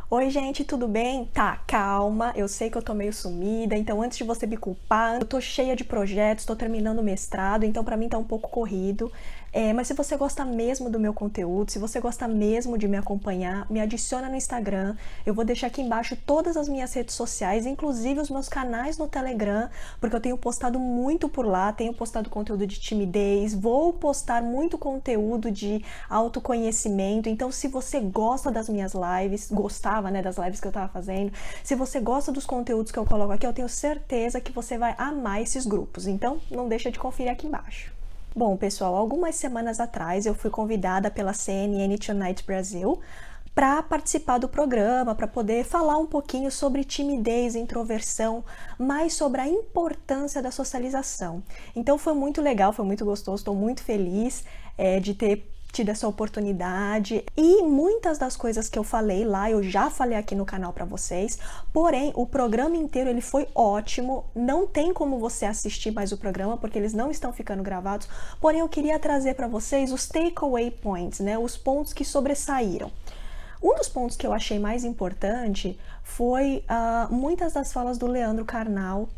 Oi, gente, tudo bem? Tá, calma, eu sei que eu tô meio sumida, então antes de você me culpar, eu tô cheia de projetos, tô terminando o mestrado, então pra mim tá um pouco corrido. Mas se você gosta mesmo do meu conteúdo, se você gosta mesmo de me acompanhar, me adiciona no Instagram. Eu vou deixar aqui embaixo todas as minhas redes sociais, inclusive os meus canais no Telegram, porque eu tenho postado muito por lá, tenho postado conteúdo de timidez, vou postar muito conteúdo de autoconhecimento. Então, se você gosta das minhas lives, gostava, né, das lives que eu tava fazendo, se você gosta dos conteúdos que eu coloco aqui, eu tenho certeza que você vai amar esses grupos. Então, não deixa de conferir aqui embaixo. Bom, pessoal, algumas semanas atrás eu fui convidada pela CNN Tonight Brasil para participar do programa, para poder falar um pouquinho sobre timidez, introversão, mais sobre a importância da socialização. Então foi muito legal, foi muito gostoso, estou muito feliz de ter tido essa oportunidade, e muitas das coisas que eu falei lá, eu já falei aqui no canal para vocês, porém o programa inteiro ele foi ótimo, não tem como você assistir mais o programa, porque eles não estão ficando gravados, porém eu queria trazer para vocês os takeaway points, né, os pontos que sobressaíram. Um dos pontos que eu achei mais importante foi muitas das falas do Leandro Carnal,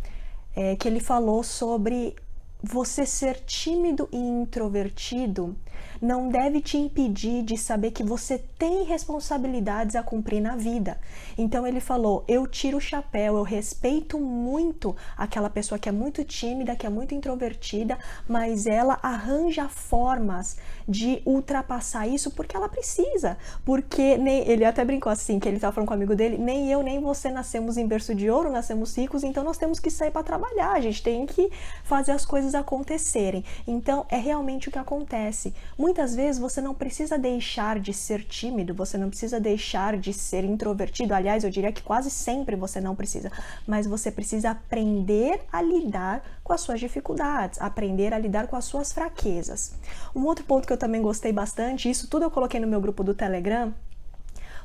que ele falou sobre você ser tímido e introvertido não deve te impedir de saber que você tem responsabilidades a cumprir na vida. Então ele falou, eu tiro o chapéu, eu respeito muito aquela pessoa que é muito tímida, que é muito introvertida, mas ela arranja formas de ultrapassar isso porque ela precisa. Porque ele até brincou assim, que ele estava falando com um amigo dele, nem eu nem você nascemos em berço de ouro, nascemos ricos, então nós temos que sair para trabalhar, a gente tem que fazer as coisas acontecerem. Então é realmente o que acontece. Muitas vezes você não precisa deixar de ser tímido, você não precisa deixar de ser introvertido, aliás, eu diria que quase sempre você não precisa, mas você precisa aprender a lidar com as suas dificuldades, aprender a lidar com as suas fraquezas. Um outro ponto que eu também gostei bastante, isso tudo eu coloquei no meu grupo do Telegram,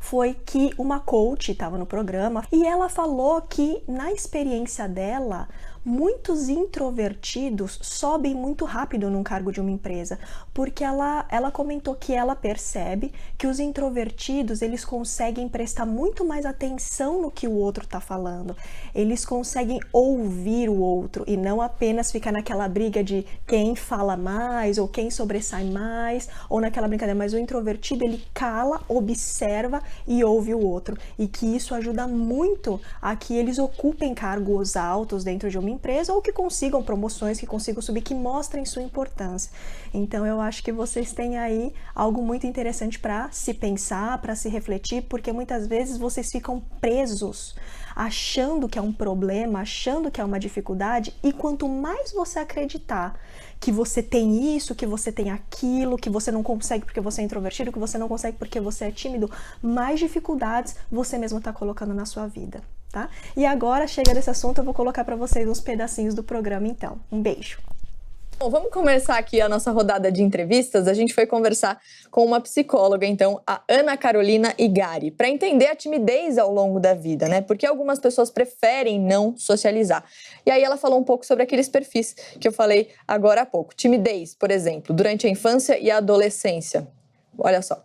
foi que uma coach estava no programa e ela falou que, na experiência dela, muitos introvertidos sobem muito rápido num cargo de uma empresa, porque ela comentou que ela percebe que os introvertidos, eles conseguem prestar muito mais atenção no que o outro está falando, eles conseguem ouvir o outro e não apenas ficar naquela briga de quem fala mais ou quem sobressai mais, ou naquela brincadeira, mas o introvertido, ele cala, observa e ouve o outro, e que isso ajuda muito a que eles ocupem cargos altos dentro de uma empresa ou que consigam promoções, que consigam subir, que mostrem sua importância. Então eu acho que vocês têm aí algo muito interessante para se pensar, para se refletir, porque muitas vezes vocês ficam presos achando que é um problema, achando que é uma dificuldade, e quanto mais você acreditar que você tem isso, que você tem aquilo, que você não consegue porque você é introvertido, que você não consegue porque você é tímido, mais dificuldades você mesmo está colocando na sua vida, tá? E agora, chega desse assunto, eu vou colocar para vocês uns pedacinhos do programa então. Um beijo! Bom, vamos começar aqui a nossa rodada de entrevistas. A gente foi conversar com uma psicóloga, então, a Ana Carolina Igari, para entender a timidez ao longo da vida, né? Porque algumas pessoas preferem não socializar. E aí ela falou um pouco sobre aqueles perfis que eu falei agora há pouco. Timidez, por exemplo, durante a infância e a adolescência. Olha só.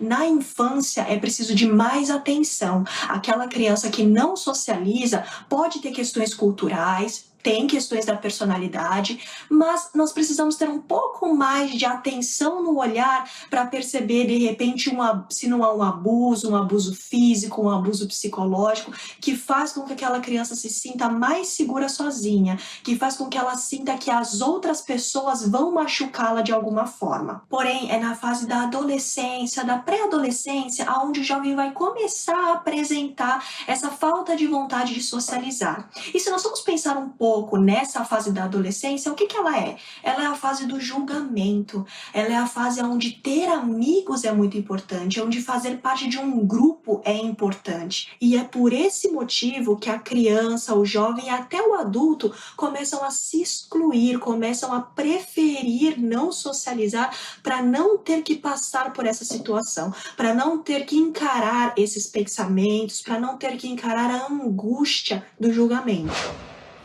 Na infância é preciso de mais atenção. Aquela criança que não socializa pode ter questões culturais, tem questões da personalidade, mas nós precisamos ter um pouco mais de atenção no olhar para perceber, de repente, se não há um abuso físico, um abuso psicológico, que faz com que aquela criança se sinta mais segura sozinha, que faz com que ela sinta que as outras pessoas vão machucá-la de alguma forma. Porém, é na fase da adolescência, da pré-adolescência, onde o jovem vai começar a apresentar essa falta de vontade de socializar. E se nós vamos pensar um pouco nessa fase da adolescência, o que ela é? Ela é a fase do julgamento, ela é a fase onde ter amigos é muito importante, onde fazer parte de um grupo é importante. E é por esse motivo que a criança, o jovem e até o adulto começam a se excluir, começam a preferir não socializar para não ter que passar por essa situação, para não ter que encarar esses pensamentos, para não ter que encarar a angústia do julgamento.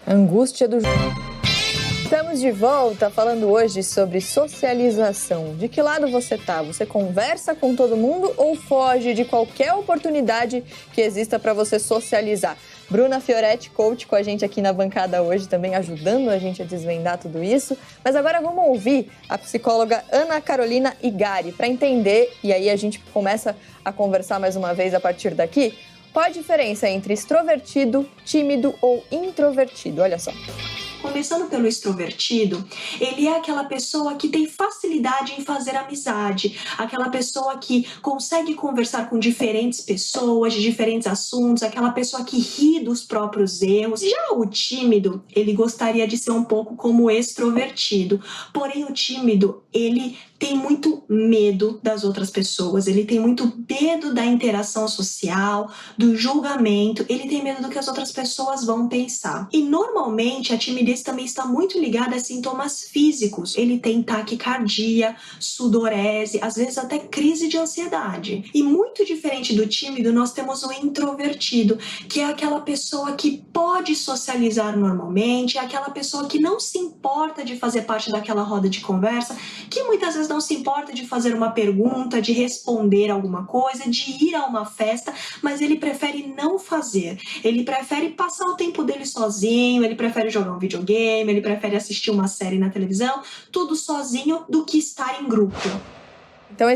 Angústia do... Estamos de volta falando hoje sobre socialização. De que lado você tá? Você conversa com todo mundo ou foge de qualquer oportunidade que exista para você socializar? Bruna Fioretti, coach, com a gente aqui na bancada hoje, também ajudando a gente a desvendar tudo isso. Mas agora vamos ouvir a psicóloga Ana Carolina Igari para entender, e aí a gente começa a conversar mais uma vez a partir daqui, qual a diferença entre extrovertido, tímido ou introvertido? Olha só. Começando pelo extrovertido, ele é aquela pessoa que tem facilidade em fazer amizade, aquela pessoa que consegue conversar com diferentes pessoas, de diferentes assuntos, aquela pessoa que ri dos próprios erros. Já o tímido, ele gostaria de ser um pouco como o extrovertido, porém o tímido, ele tem muito medo das outras pessoas, ele tem muito medo da interação social, do julgamento, ele tem medo do que as outras pessoas vão pensar. E normalmente a timidez também está muito ligada a sintomas físicos. Ele tem taquicardia, sudorese, às vezes até crise de ansiedade. E muito diferente do tímido, nós temos o introvertido, que é aquela pessoa que pode socializar normalmente, é aquela pessoa que não se importa de fazer parte daquela roda de conversa, que muitas vezes não se importa de fazer uma pergunta, de responder alguma coisa, de ir a uma festa, mas ele prefere não fazer. Ele prefere passar o tempo dele sozinho, ele prefere jogar um videogame, ele prefere assistir uma série na televisão, tudo sozinho, do que estar em grupo. Então